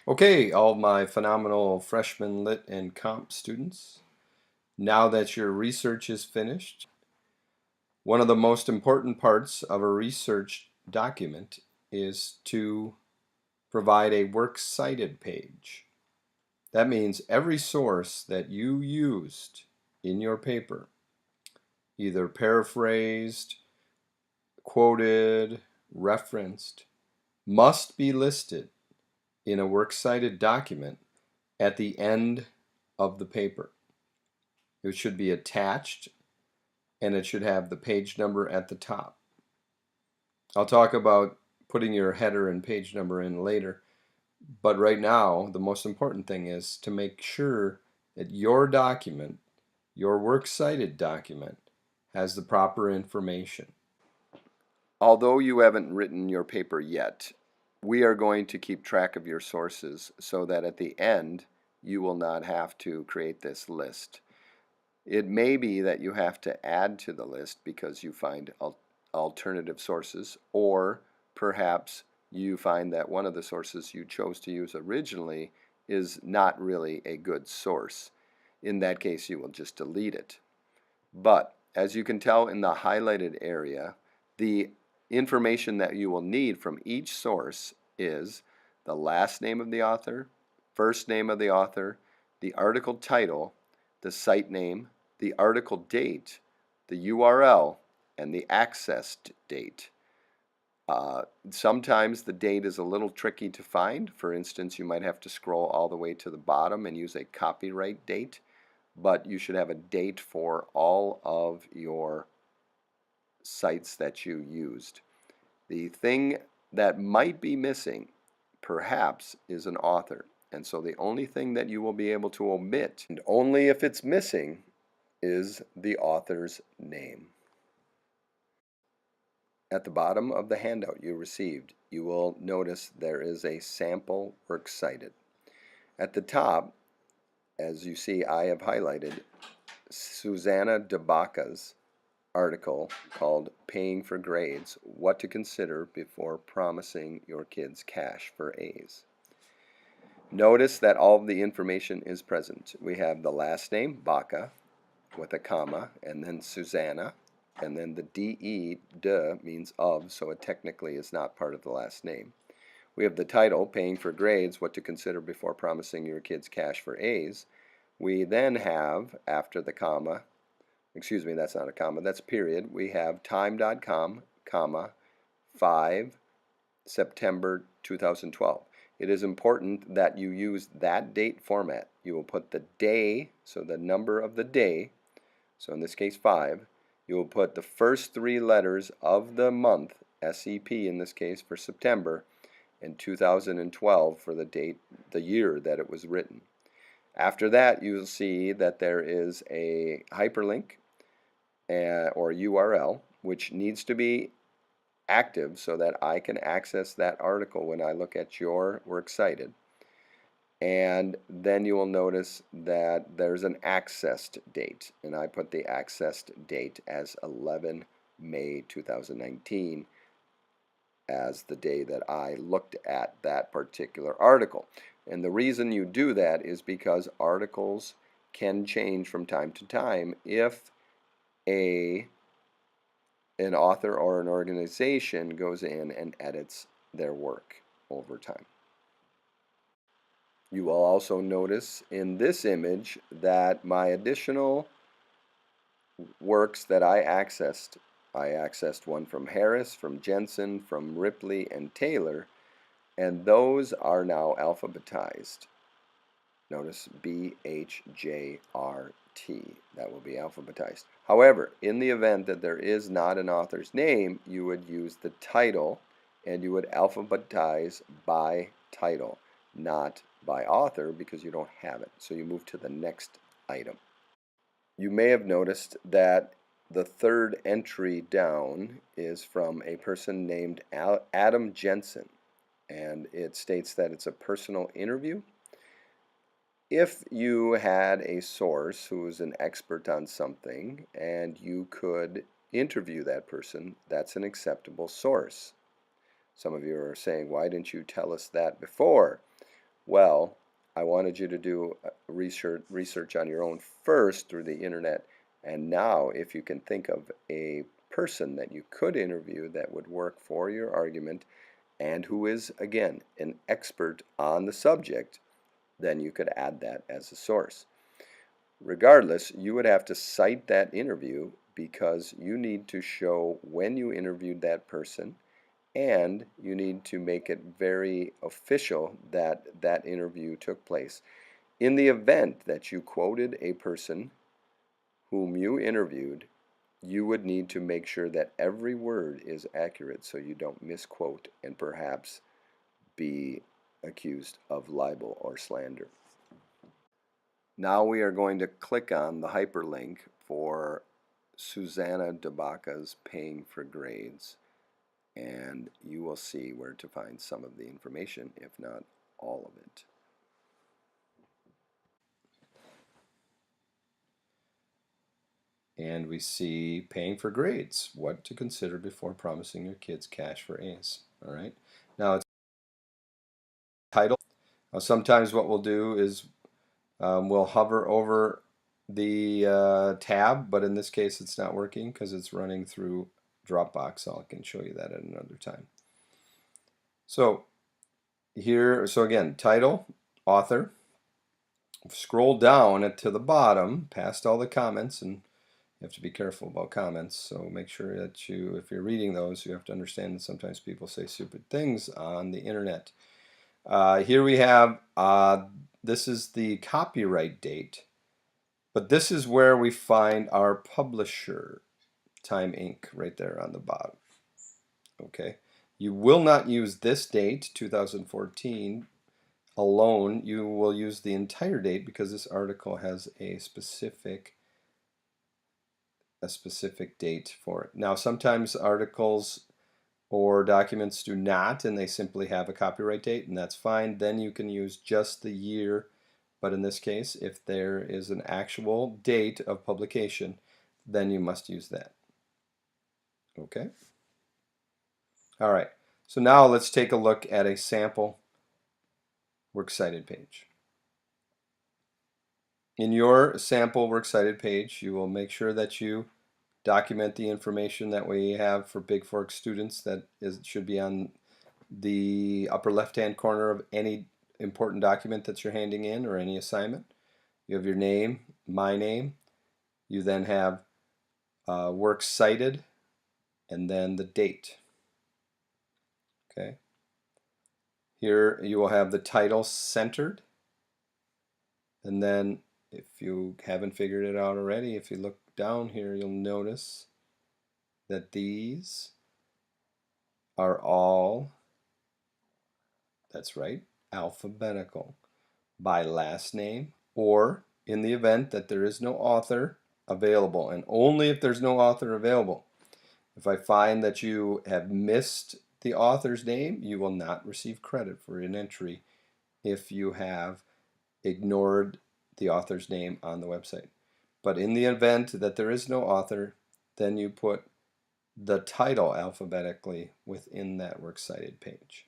Okay, all my phenomenal freshman lit and comp students, now that your research is finished, one of the most important parts of a research document is to provide a works cited page. That means every source that you used in your paper, either paraphrased, quoted, referenced, must be listed in a works cited document at the end of the paper. It should be attached and it should have the page number at the top. I'll talk about putting your header and page number in later, but right now the most important thing is to make sure that your document, your works cited document, has the proper information. Although you haven't written your paper yet, we are going to keep track of your sources so that at the end you will not have to create this list. It may be that you have to add to the list because you find alternative sources, or perhaps you find that one of the sources you chose to use originally is not really a good source. In that case, you will just delete it. But as you can tell in the highlighted area, the information that you will need from each source is the last name of the author, first name of the author, the article title, the site name, the article date, the URL, and the accessed date. Sometimes the date is a little tricky to find. For instance, you might have to scroll all the way to the bottom and use a copyright date, but you should have a date for all of your sites that you used. The thing that might be missing, perhaps, is an author. And so the only thing that you will be able to omit, and only if it's missing, is the author's name. At the bottom of the handout you received, you will notice there is a sample works cited. At the top, as you see, I have highlighted Susanna DeBaca's article called Paying for Grades, What to Consider Before Promising Your Kids Cash for A's. Notice that all of the information is present. We have the last name, Baca, with a comma, and then Susanna, and then the DE, de, means of, so it technically is not part of the last name. We have the title, Paying for Grades, What to Consider Before Promising Your Kids Cash for A's. We then have, after the comma, excuse me, that's not a comma, that's period, we have time.com, comma, 5 September 2012. It is important that you use that date format. You will put the day, so the number of the day, so in this case 5, you will put the first 3 letters of the month, SEP in this case for September, and 2012 for the date, the year that it was written. After that, you'll see that there is a hyperlink or URL, which needs to be active so that I can access that article when I look at your works cited. And then you will notice that there's an accessed date, and I put the accessed date as 11 May 2019 as the day that I looked at that particular article. And the reason you do that is because articles can change from time to time if an author or an organization goes in and edits their work over time. You will also notice in this image that my additional works that I accessed one from Harris, from Jensen, from Ripley, and Taylor, and those are now alphabetized. Notice BHJRT, that will be alphabetized. However, in the event that there is not an author's name, you would use the title and you would alphabetize by title, not by author, because you don't have it. So you move to the next item. You may have noticed that the third entry down is from a person named Adam Jensen, and it states that it's a personal interview. If you had a source who is an expert on something and you could interview that person, that's an acceptable source. Some of you are saying, why didn't you tell us that before? Well, I wanted you to do research on your own first through the internet, and now if you can think of a person that you could interview that would work for your argument and who is, again, an expert on the subject, then you could add that as a source. Regardless, you would have to cite that interview because you need to show when you interviewed that person, and you need to make it very official that that interview took place. In the event that you quoted a person whom you interviewed, you would need to make sure that every word is accurate so you don't misquote and perhaps be accused of libel or slander. Now we are going to click on the hyperlink for Susanna Debaca's Paying for Grades, and you will see where to find some of the information, if not all of it. And we see Paying for Grades, what to consider before promising your kids cash for A's. All right. Now it's title. Sometimes what we'll do is we'll hover over the tab, but in this case it's not working because it's running through Dropbox. So I can show you that at another time. So here, so again, title, author. Scroll down to the bottom past all the comments, and you have to be careful about comments, so make sure that you, if you're reading those, you have to understand that sometimes people say stupid things on the internet. Here we have, this is the copyright date, but this is where we find our publisher, Time Inc., right there on the bottom. Okay, you will not use this date, 2014, alone. You will use the entire date because this article has a specific date for it. Now, sometimes articles or documents do not, and they simply have a copyright date, and that's fine. Then you can use just the year, but in this case, if there is an actual date of publication, then you must use that. Okay? All right, so now let's take a look at a sample Works Cited page. In your sample Works Cited page, you will make sure that you document the information that we have for Big Fork students that should be on the upper left-hand corner of any important document that you're handing in or any assignment. You have your name, my name. You then have Works Cited, and then the date. Okay. Here you will have the title centered, and then if you haven't figured it out already, if you look down here, you'll notice that these are all, that's right, alphabetical by last name, or in the event that there is no author available, and only if there's no author available. If I find that you have missed the author's name, you will not receive credit for an entry if you have ignored the author's name on the website. But in the event that there is no author, then you put the title alphabetically within that Works Cited page.